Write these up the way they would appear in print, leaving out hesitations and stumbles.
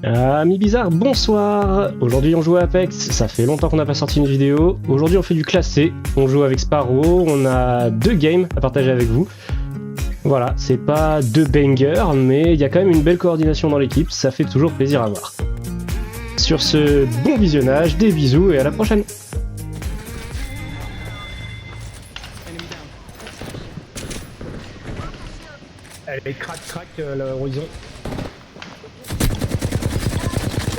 Amis bizarres, bonsoir. Aujourd'hui on joue à Apex, ça fait longtemps qu'on n'a pas sorti une vidéo. Aujourd'hui on fait du classé, on joue avec Sparrow, on a 2 games à partager avec vous. Voilà, c'est pas 2 bangers, mais il y a quand même une belle coordination dans l'équipe, ça fait toujours plaisir à voir. Sur ce, bon visionnage, des bisous et à la prochaine. Allez, crac l'horizon.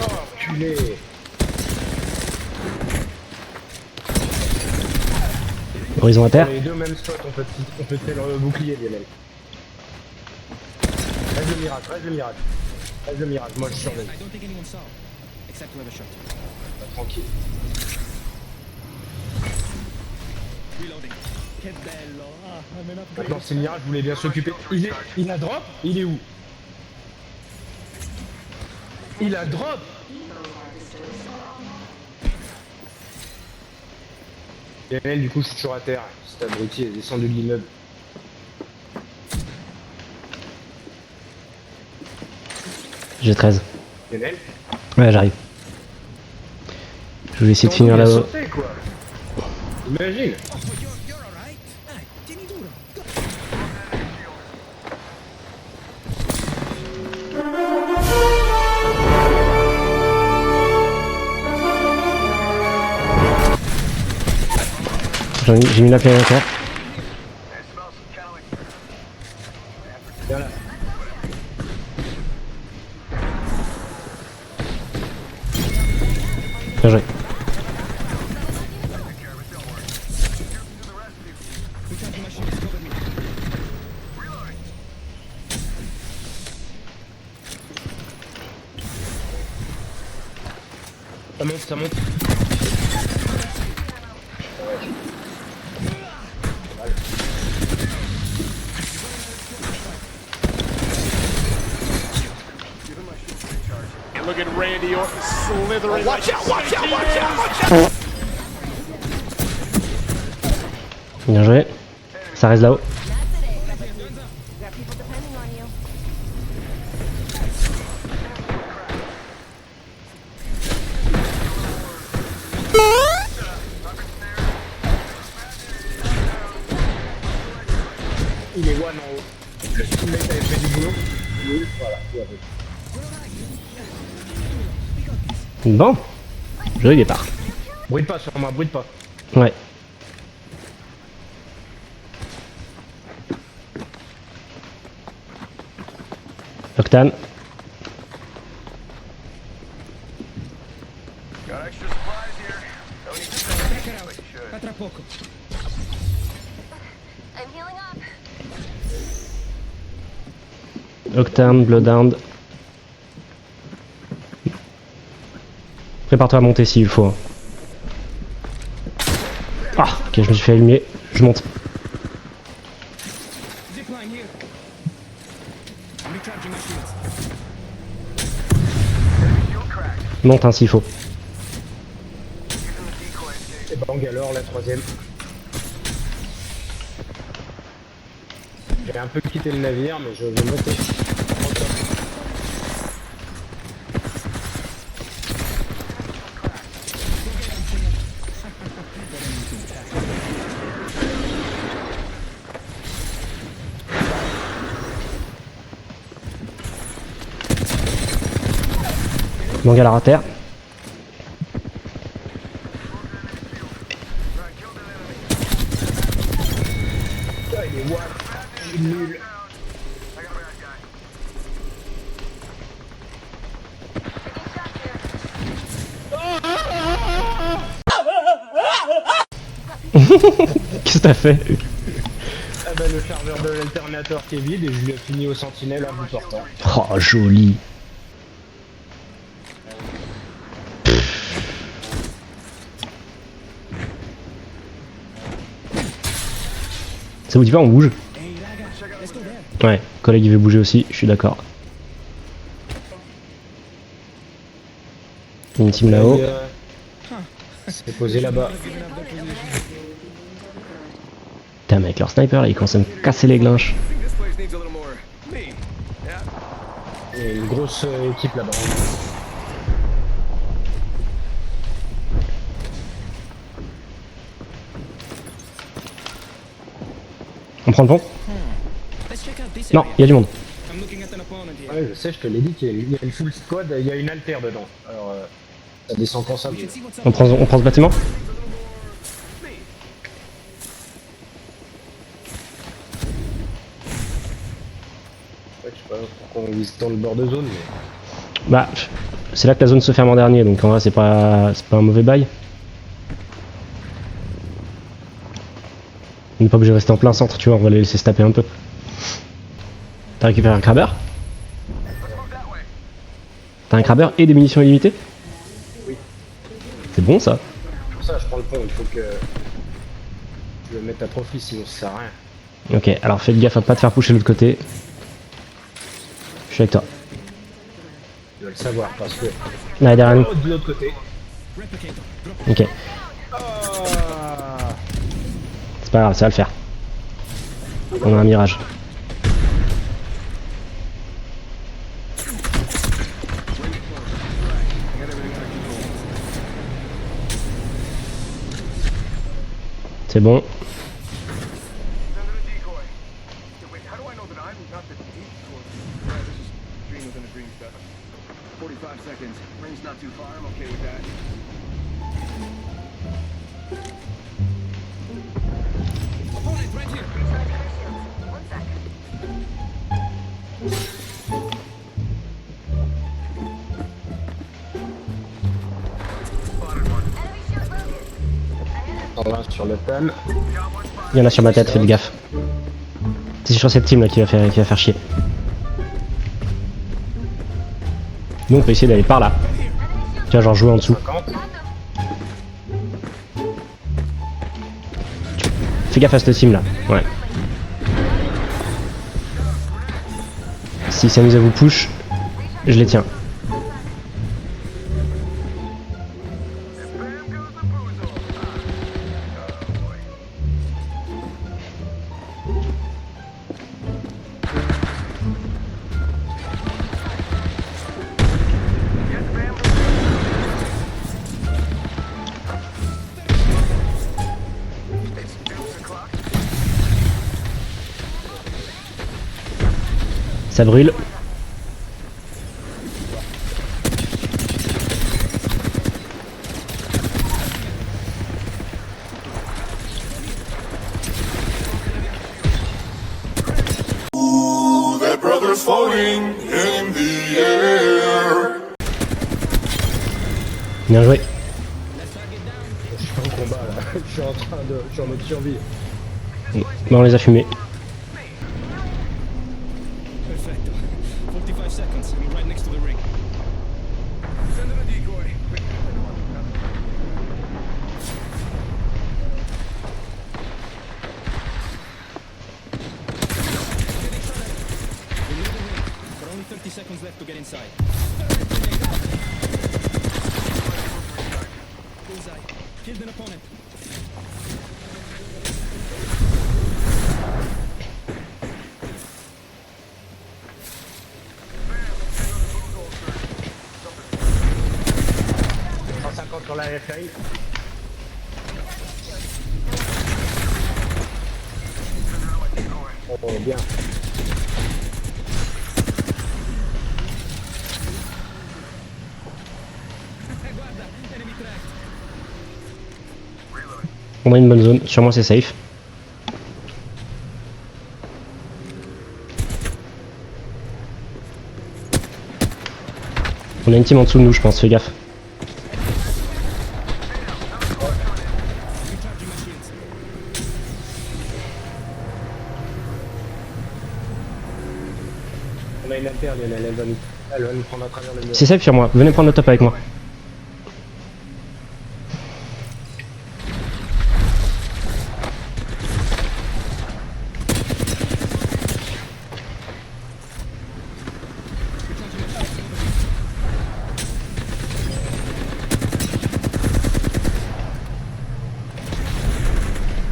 Oh, enculé. Horizon à terre. Les deux au même spot, on peut faire le bouclier, Lionel. Reste le miracle, moi je surveille. Tranquille. Maintenant c'est Mirage, je voulais bien s'occuper. Il a drop. Il est où? Il a drop. Lionel, du coup je suis toujours à terre. Cet abruti est descendu de l'immeuble. J'ai 13. Lionel, Ouais, j'arrive. Je vais essayer de finir là-haut. Imagine. J'ai mis la pierre à terre. Viens là. Bien joué. Ça monte. Look at Randy Orton slithering. Watch out. Bien joué. Ça reste là-haut. Il est one en haut. Le teammate avait fait du boulot. Voilà, tout va bien. Bon. Joli départ. Bruite pas sur moi, bruite pas. Ouais. Octane. Got extra supplies here. Don't need to check it out, but you should. I'm healing up. Octane, Bloodhound. Prépare-toi à monter s'il faut. Ah, ok, je me suis fait allumer. Je monte. Monte hein, s'il faut. Et bang alors, la troisième. J'ai un peu quitté le navire, mais je vais monter. Bangalore à terre. Ah, il est one. Il est nul. Qu'est-ce que t'as fait? Ah bah le chargeur de l'alternateur qui est vide et je lui ai fini au sentinelle à bout portant. Oh, joli. Ça vous dit pas on bouge? Ouais, collègue il veut bouger aussi, je suis d'accord. Une team là-haut. C'est posé là-bas. Putain mec, leur sniper là il commence à me casser les glinches. This place needs a little more meat. Yeah. Il y a une grosse équipe là-bas. On prend le pont? Let's check out this Non, area. il y a du monde. I'm looking at an opponent here. Ouais, je sais, je te l'ai dit qu'il y a une full squad, il y a une alter dedans. Alors, ça descend quand ça. We can see what's up. On prend ce bâtiment? Ouais, je sais pas pourquoi on vise dans le bord de zone, mais. Bah, c'est là que la zone se ferme en dernier, donc en vrai c'est pas un mauvais bail. On n'est pas obligé de rester en plein centre, tu vois, on va les laisser se taper un peu. T'as récupéré un crabber? T'as un crabber et des munitions illimitées? Oui. C'est bon ça. Pour ça, je prends le pont, il faut que. Tu le mettes à profit, sinon ça sert à rien. Ok, alors faites gaffe à pas te faire pusher de l'autre côté. Je suis avec toi. Tu dois le savoir parce que. Là, derrière nous. Oh, de l'autre côté. Replicator. Drop. Ok, Ah. c'est pas grave, ça va le faire. On a un mirage. C'est bon. Send in a decoy. Wait, how do I know that I'm not the decoy? Yeah, this is dream within a dream stuff. 45 seconds. Range not too far. I'm okay with that. Opponent right here. One second. On va sur le pan. Il y en a sur ma tête, faites gaffe. C'est sur cette team là qui va faire chier. Nous on peut essayer d'aller par là. Tu vois, genre jouer en dessous. 50. Fais gaffe à cette team là. Ouais. S'ils s'amusent à vous push, je les tiens. Ça brûle. That brother's floating in the air. Bien joué. Je suis en combat là. Je suis en mode survie. Bon, on les a fumés. Perfecto. 45 seconds. I'm right next to the ring. Send in a decoy. We need the ring, but only 30 seconds left to get inside. Bullseye. Killed an opponent. Sur la FI. Oh, bien. Guarda, enemy tracked. On a une bonne zone. Sur moi c'est safe. On a une team en dessous de nous, je pense. Fais gaffe. Recharging my shields. On a une alter, elle va nous prendre à travers le mur. C'est safe sur moi. Venez prendre le top avec moi.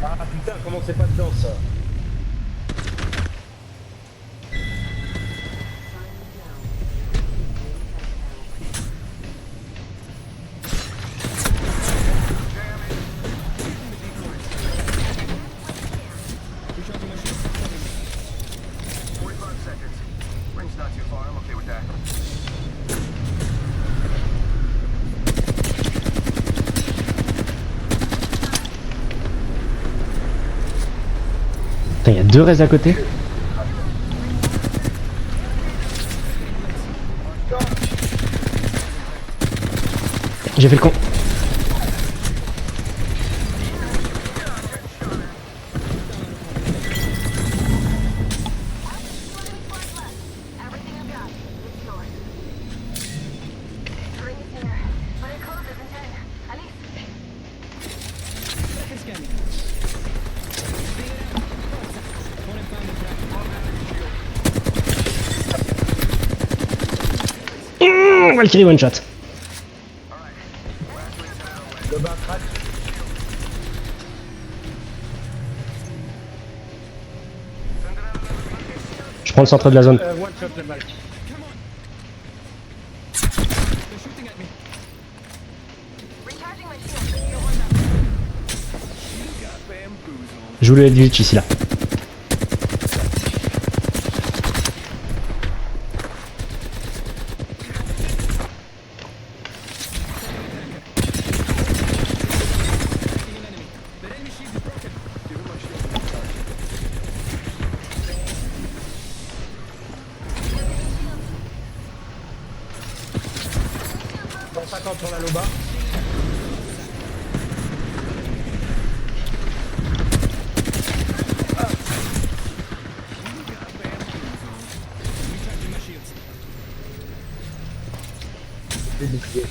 Ah putain, comment c'est pas dedans ça? Deux restent à côté. J'ai fait le con. Valkyrie one shot. Le bas crack. Je prends le centre de la zone. One shot le Valk. They're shooting at me. Je joue le glitch ici là. Their enemy shield is broken. Give him my shield. 150 sur la Loba. Recharging my shields. Des boucliers.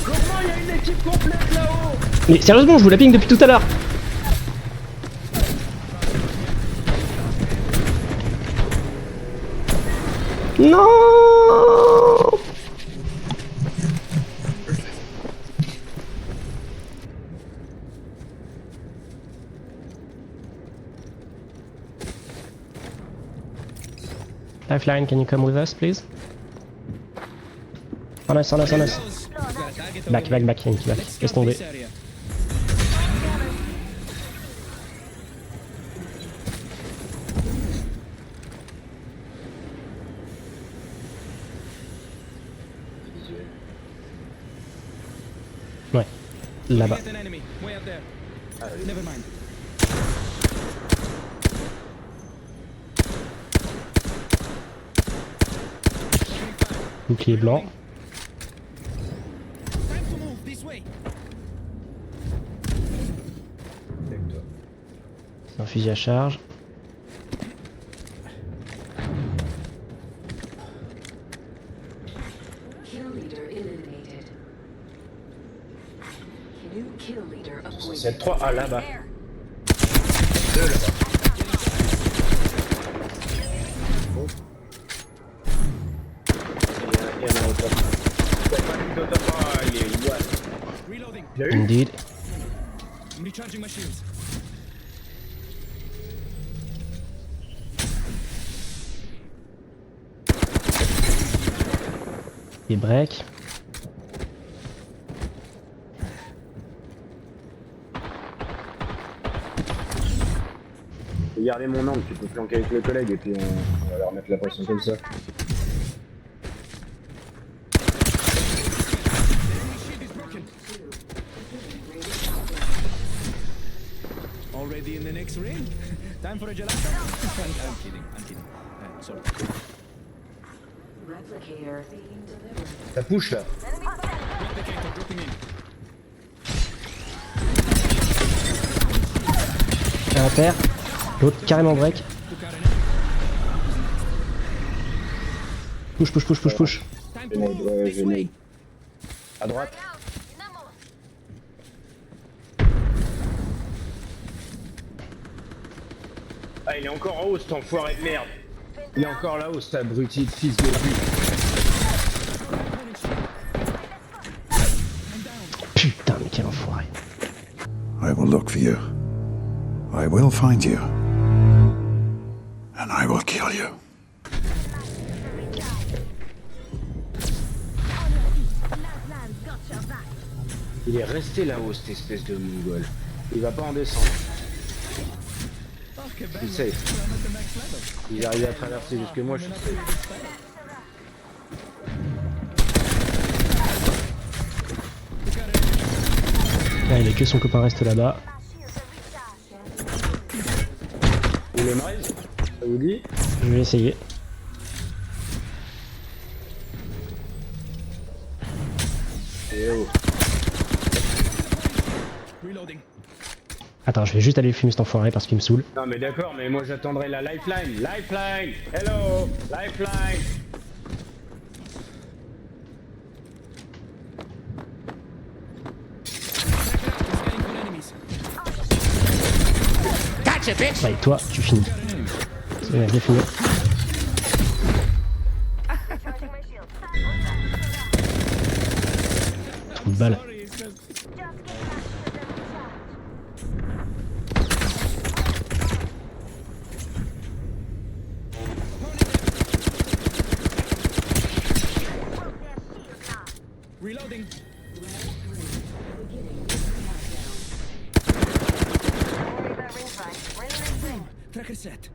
Comment il y a une équipe complète là-haut? Mais sérieusement, je vous la ping depuis tout à l'heure. Non. Lifeline, can you come with us, please? On us, on us, on us. We've got a target Back, over back, here. back, Yankee, back. Let's Laisse scout tomber. this area. Ouais, là-bas. Hit an enemy. Way up there. Never mind. Bouclier blanc. Time to move this way. C'est un fusil à charge. Kill leader eliminated. New kill leader appointed. C'est 3 à là-bas. Il y en a au top. Il y a pas de top, il est ouais. Reloading. Il y a eu. Indeed. I'm recharging my shields. Et break. Regardez mon angle, tu peux flanquer avec le collègue et puis on va leur mettre la pression comme ça. Enemy shield is broken. Already in the next ring? Time for a gelato? I'm kidding. I'm kidding. Sorry. Replicator being delivered. Ça push là. Replicator dropping in. Un paire. L'autre carrément break. Took out an enemy. Push, push, push, push, push. Time J'ai to nade, move ouais, this j'ai way. nade. À droite. Ah, il est encore en haut cet enfoiré de merde. Il est encore là-haut cet abruti de fils de pute. Putain, mais quel enfoiré. I will look for you. I will find you. And I will kill you. Il est resté là-haut cette espèce de mongol. Il va pas en descendre. Je suis safe. Il est arrivé à traverser jusque moi, je suis safe. Là, il a que son copain reste là-bas. Vous voulez Maryse? Ça vous dit? Je vais essayer. Et oh. Reloading. Attends, je vais juste aller fumer cet enfoiré parce qu'il me saoule. Non mais d'accord, mais moi j'attendrai la lifeline. Lifeline! Hello! Lifeline! Bah, et toi, tu finis. C'est bien, j'ai fini. Trou de balle. Reloading. Boom. Tracker set.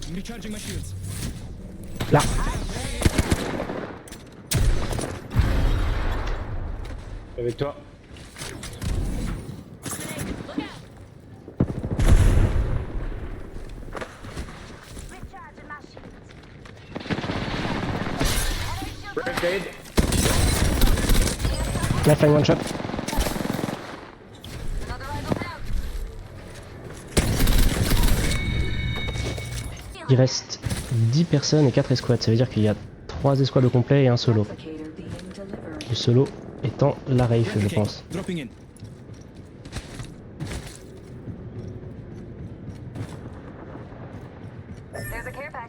I'm recharging my shields. Là. Avec toi. Barricade. Lifeline one shot. Il reste 10 personnes et 4 escouades. Ça veut dire qu'il y a 3 escouades au complet et un solo. Replicator being delivered. Le solo étant la Wraith, je Replicate. pense. Dropping in.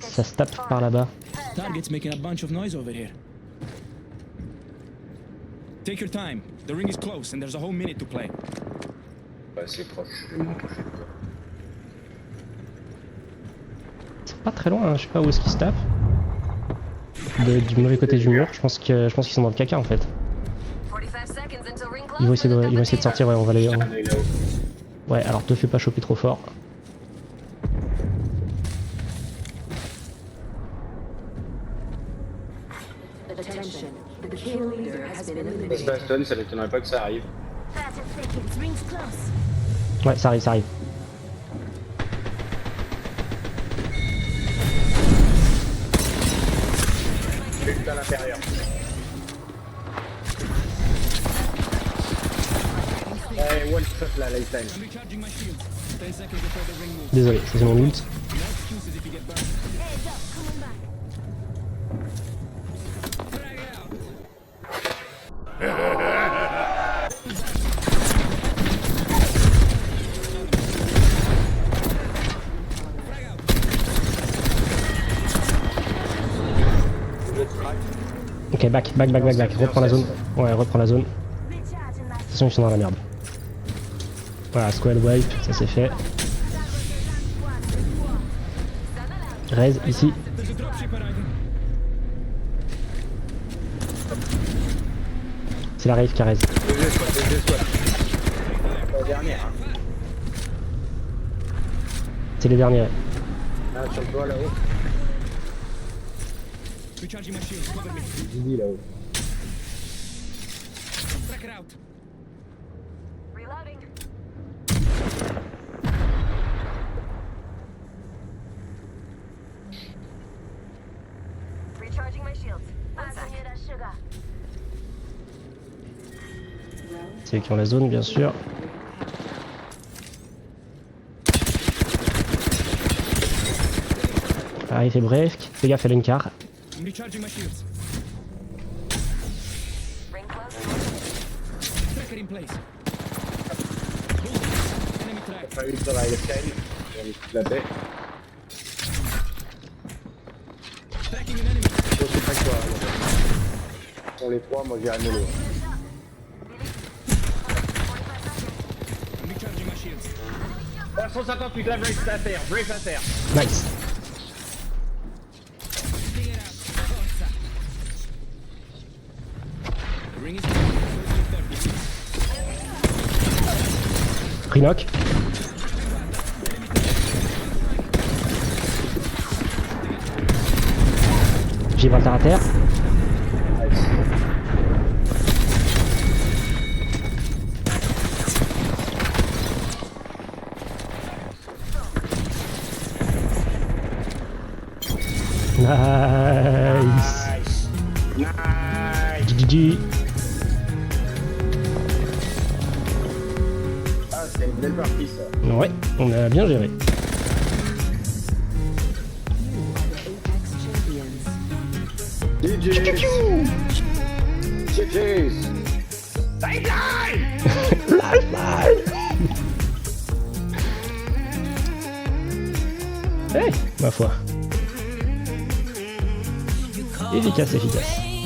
Ça se tape par là-bas. Target's making a bunch of noise over here. Take your time. The ring is close and there's a whole minute to play. Bah c'est proche, je vais m'approcher de toi. C'est pas très loin, hein. Je sais pas où est-ce qu'ils se tapent. Du mauvais côté du mur, je pense qu'ils sont dans le caca en fait. Ils vont essayer de sortir, ouais, on va les... On est là-haut. Ouais, alors te fais pas choper trop fort. Attention. The kill leader has been Ça se eliminated. bastonne, ça m'étonnerait pas que ça arrive. Ouais, ça arrive, ça arrive. Juste à l'intérieur. Ouais, one shot la lifeline. I'm recharging my shields. 10 seconds before the ring moves. Désolé, c'est mon ult. No excuses if you get burned. Frag out. Ok, back. Reprends la zone. Ouais, reprends la zone. De toute façon, ils sont dans la merde. Voilà, squad wipe, ça c'est fait. Raise ici. There's a dropship arriving. C'est la Wraith qui raise. Deux escouades. La dernière. Hein. C'est les derniers. Ah, sur le toit là-haut. Recharging my shields. Cover me. Didi là-haut. Tracker out. C'est eux qui ont la zone, bien sûr. Arrive et bref. Fais gaffe à l'Enkar. I'm recharging my shields. Tracker in place. Boom. Enemy track. Pas eu sur la lifeline. J'ai toute la paix. Tracking an enemy. Je sais pas quoi. Pour les trois, moi j'ai un mélo. I'm recharging my shields. 158, la Wraith à terre, Wraith à terre. Nice. Figure out. Forza. The ring is close. Close to 30. Rinoc. Gibraltar à terre. Nice. GG. Ah, c'est une belle partie ça. Ouais, on a bien géré. Apex champions. GG's. Hey, ma foi. Efficace, efficace.